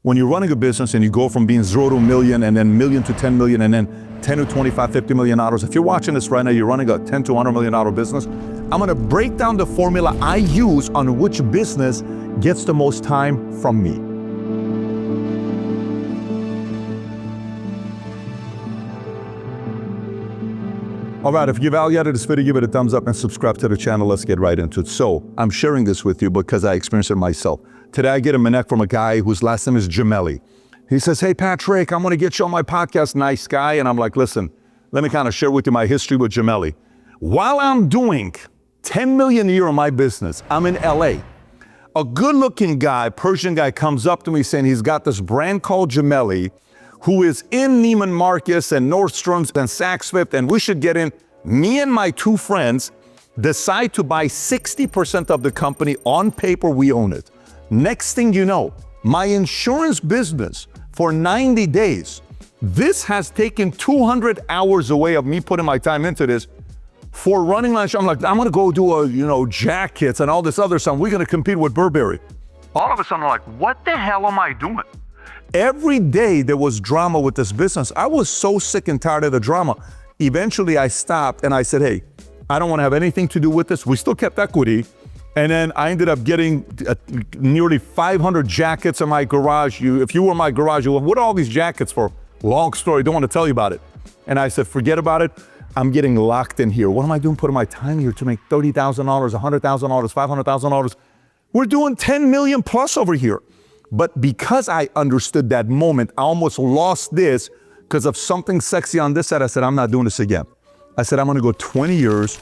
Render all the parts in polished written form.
When you're running a business and you go from being 0 to a million and then million to 10 million and then 10 to 25, $50 million, if you're watching this right now, you're running a 10 to $100 million business, I'm gonna break down the formula I use on which business gets the most time from me. All right, if you value out of this video, give it a thumbs up and subscribe to the channel. Let's get right into it. So I'm sharing this with you because I experienced it myself. Today I get a connect from a guy whose last name is Gemelli. He says, hey Patrick, I'm gonna get you on my podcast, nice guy. And I'm like, listen, let me kind of share with you my history with Gemelli. While I'm doing 10 million a year in my business, I'm in LA. A good looking guy, Persian guy, comes up to me saying he's got this brand called Gemelli, who is in Neiman Marcus and Nordstrom's and Saks Fifth, and we should get in. Me and my two friends decide to buy 60% of the company. On paper, we own it. Next thing you know, my insurance business for 90 days, this has taken 200 hours away of me putting my time into this. For running lunch, I'm like, I'm gonna go do jackets and all this other stuff. We're gonna compete with Burberry. All of a sudden, I'm like, what the hell am I doing? Every day there was drama with this business. I was so sick and tired of the drama. Eventually I stopped and I said, hey, I don't wanna have anything to do with this. We still kept equity. And then I ended up getting nearly 500 jackets in my garage. If you were in my garage, you were, what are all these jackets for? Long story, don't want to tell you about it. And I said, forget about it. I'm getting locked in here. What am I doing putting my time here to make $30,000, $100,000, $500,000? We're doing 10 million plus over here. But because I understood that moment, I almost lost this because of something sexy on this side. I said, I'm not doing this again. I said, I'm gonna go 20 years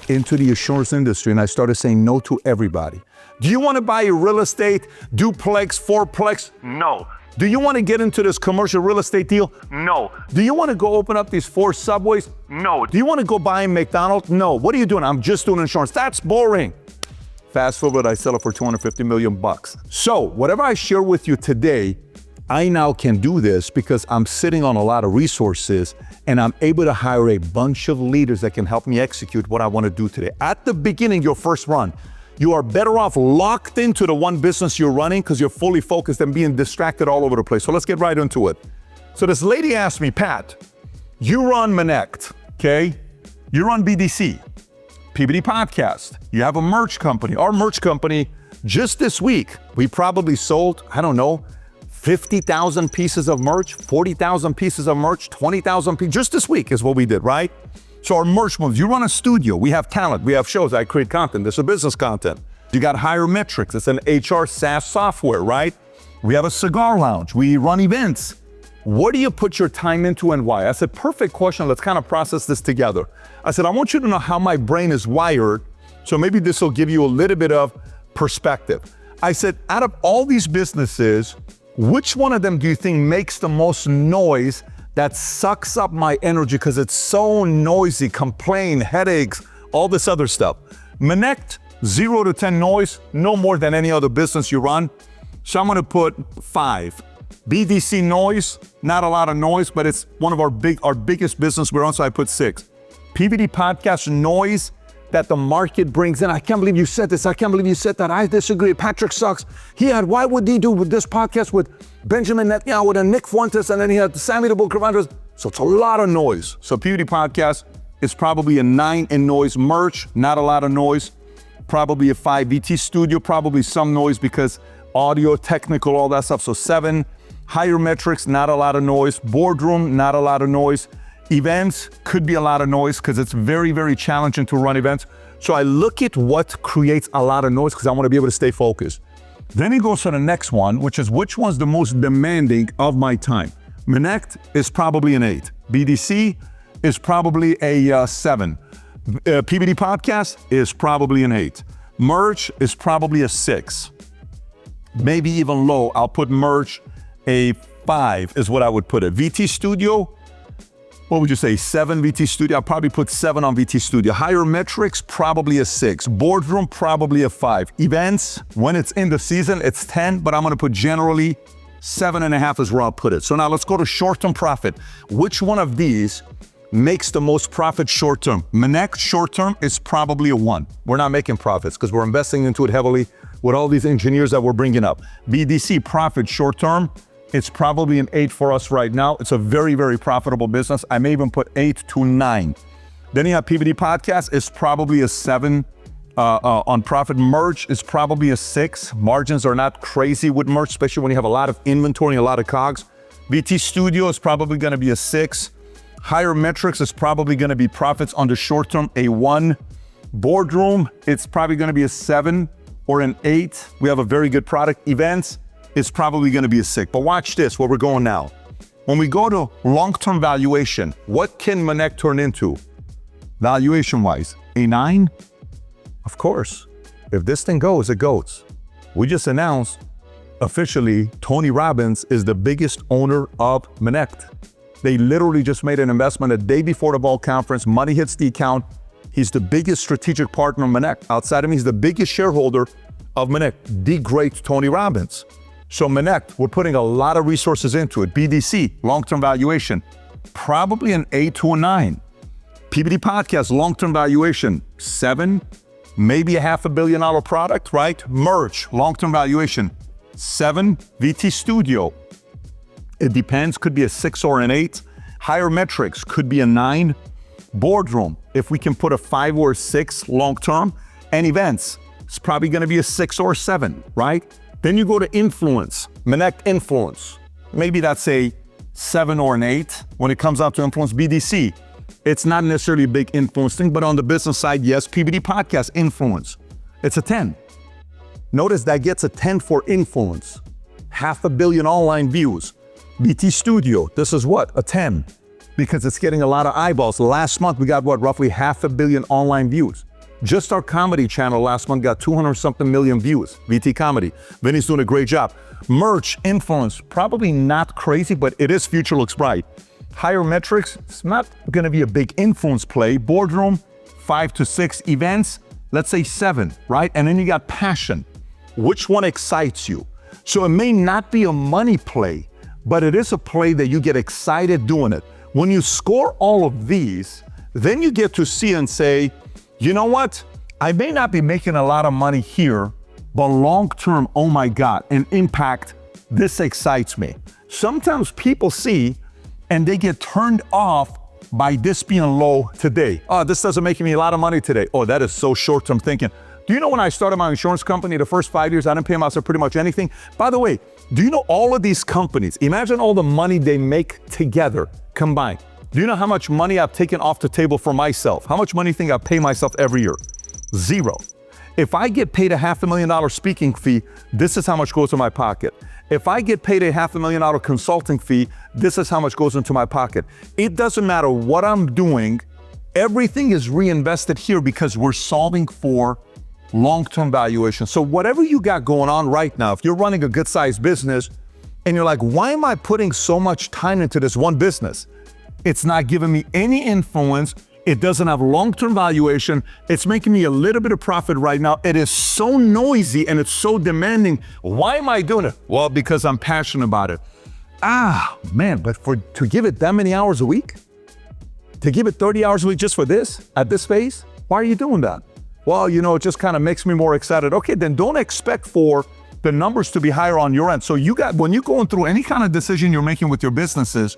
into the insurance industry, and I started saying no to everybody. Do you want to buy a real estate duplex, fourplex? No. Do you want to get into this commercial real estate deal? No. Do you want to go open up these 4 subways? No. Do you want to go buy a McDonald's? No. What are you doing? I'm just doing insurance. That's boring. Fast forward, I sell it for 250 million bucks. So whatever I share with you today, I now can do this because I'm sitting on a lot of resources and I'm able to hire a bunch of leaders that can help me execute what I want to do today. At the beginning, your first run, you are better off locked into the one business you're running because you're fully focused and being distracted all over the place. So let's get right into it. So this lady asked me, Pat, you run Manect, okay? You run BDC, PBD Podcast. You have a merch company. Our merch company, just this week, we probably sold, I don't know, 50,000 pieces of merch, 40,000 pieces of merch, 20,000 pieces, just this week is what we did, right? So our merch moves, you run a studio, we have talent, we have shows, I create content, this is business content. You got Higher Metrics, it's an HR SaaS software, right? We have a cigar lounge, we run events. What do you put your time into and why? I said, perfect question, let's kind of process this together. I said, I want you to know how my brain is wired, so maybe this will give you a little bit of perspective. I said, out of all these businesses, which one of them do you think makes the most noise that sucks up my energy because it's so noisy, complain, headaches, all this other stuff? Manect, 0 to 10 noise, no more than any other business you run. So I'm gonna put 5. BDC noise, not a lot of noise, but it's one of our biggest business we're on, so I put 6. PBD Podcast noise that the market brings in. I can't believe you said this. I can't believe you said that. I disagree. Patrick sucks. Why would he do with this podcast with Benjamin Netanyahu and Nick Fuentes, and then he had Sammy the Booker Rogers. So it's a lot of noise. So PBD Podcast is probably a 9 in noise. Merch, not a lot of noise. Probably a 5. VT Studio, probably some noise because audio, technical, all that stuff. So 7. Higher Metrics, not a lot of noise. Boardroom, not a lot of noise. Events could be a lot of noise because it's very, very challenging to run events. So I look at what creates a lot of noise because I want to be able to stay focused. Then he goes to the next one, which is which one's the most demanding of my time. Manect is probably an 8. BDC is probably a 7. PBD Podcast is probably an 8. Merch is probably a 6. Maybe even low, I'll put merch a 5 is what I would put it. VT Studio, what would you say, 7 VT Studio? I'll probably put 7 on VT Studio. Higher Metrics, probably a 6. Boardroom, probably a 5. Events, when it's in the season, it's 10, but I'm gonna put generally 7.5 is where I'll put it. So now let's go to short-term profit. Which one of these makes the most profit short-term? Manect short-term is probably a 1. We're not making profits because we're investing into it heavily with all these engineers that we're bringing up. BDC profit short-term It's probably an 8 for us right now. It's a very, very profitable business. I may even put 8 to 9. Then you have PVD Podcast. It's probably a 7 on profit. Merch is probably a 6. Margins are not crazy with merch, especially when you have a lot of inventory and a lot of COGS. VT Studio is probably going to be a 6. Higher Metrics is probably going to be profits on the short term, a 1. Boardroom, it's probably going to be a 7 or an 8. We have a very good product. Events is probably going to be a 6. But watch this, where we're going now. When we go to long-term valuation, what can Manek turn into? Valuation-wise, a 9? Of course. If this thing goes, it goes. We just announced officially Tony Robbins is the biggest owner of Manek. They literally just made an investment a day before the Vault conference. Money hits the account. He's the biggest strategic partner of Manek. Outside of him, he's the biggest shareholder of Manek, the great Tony Robbins. So Manek, we're putting a lot of resources into it. BDC, long-term valuation, probably an 8 to a 9. PVD Podcast, long-term valuation, 7, maybe a $500 million product, right? Merch, long-term valuation, 7. VT Studio, it depends, could be a 6 or an 8. Higher Metrics could be a 9. Boardroom, if we can put a 5 or a 6 long-term. And Events, it's probably gonna be a 6 or a 7, right? Then you go to Influence, Manek Influence. Maybe that's a 7 or an 8. When it comes out to Influence. BDC, it's not necessarily a big influence thing, but on the business side, yes. PVD Podcast, Influence, it's a 10. Notice that gets a 10 for influence. 500 million online views. VT Studio, this is what? A 10. Because it's getting a lot of eyeballs. Last month, we got what? Roughly 500 million online views. Just our comedy channel last month got 200-something million views. VT Comedy. Vinny's doing a great job. Merch, Influence, probably not crazy, but it is future looks bright. Higher Metrics, it's not gonna be a big influence play. Boardroom, 5 to 6. Events, let's say 7, right? And then you got Passion. Which one excites you? So it may not be a money play, but it is a play that you get excited doing it. When you score all of these, then you get to see and say, you know what? I may not be making a lot of money here, but long-term, oh my God, an impact, this excites me. Sometimes people see and they get turned off by this being low today. Oh, this doesn't make me a lot of money today. Oh, that is so short-term thinking. Do you know when I started my insurance company, the first 5 years, I didn't pay myself pretty much anything? By the way, do you know all of these companies, imagine all the money they make together, combined. Do you know how much money I've taken off the table for myself? How much money do you think I pay myself every year? 0. If I get paid a $500 million speaking fee, this is how much goes to my pocket. If I get paid a $500 million consulting fee, this is how much goes into my pocket. It doesn't matter what I'm doing, everything is reinvested here because we're solving for long-term valuation. So whatever you got going on right now, if you're running a good-sized business and you're like, why am I putting so much time into this one business? It's not giving me any influence. It doesn't have long-term valuation. It's making me a little bit of profit right now. It is so noisy and it's so demanding. Why am I doing it? Well, because I'm passionate about it. Ah, man, but to give it that many hours a week? To give it 30 hours a week just for this, at this phase? Why are you doing that? Well, you know, it just kind of makes me more excited. Okay, then don't expect for the numbers to be higher on your end. So when you're going through any kind of decision you're making with your businesses,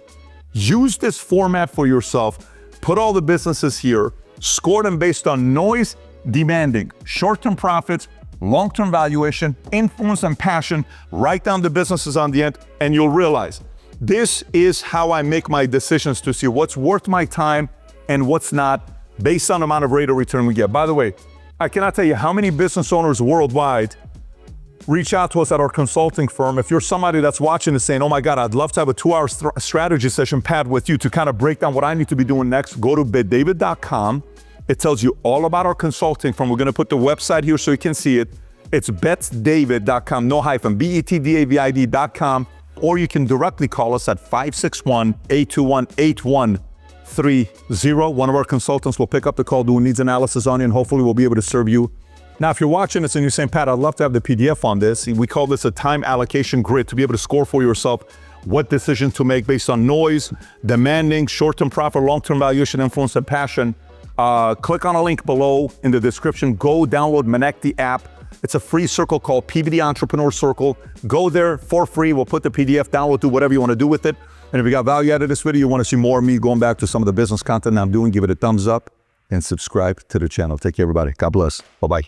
use this format for yourself. Put all the businesses here, score them based on noise, demanding, short-term profits, long-term valuation, influence and passion. Write down the businesses on the end and you'll realize this is how I make my decisions to see what's worth my time and what's not based on the amount of rate of return we get. By the way, I cannot tell you how many business owners worldwide reach out to us at our consulting firm. If you're somebody that's watching and saying, oh my God, I'd love to have a 2-hour strategy session, Pat, with you to kind of break down what I need to be doing next, go to betdavid.com. It tells you all about our consulting firm. We're going to put the website here so you can see it. It's betsdavid.com, no hyphen, betdavid.com, or you can directly call us at 561-821-8130. One of our consultants will pick up the call, do a needs analysis on you, and hopefully we'll be able to serve you. Now, if you're watching this and you're saying, Pat, I'd love to have the PDF on this. We call this a time allocation grid to be able to score for yourself what decision to make based on noise, demanding, short-term profit, long-term valuation, influence, and passion. Click on a link below in the description. Go download Manek, the app. It's a free circle called PBD Entrepreneur Circle. Go there for free. We'll put the PDF down. We'll do whatever you want to do with it. And if you got value out of this video, you want to see more of me going back to some of the business content I'm doing, give it a thumbs up and subscribe to the channel. Take care, everybody. God bless. Bye-bye.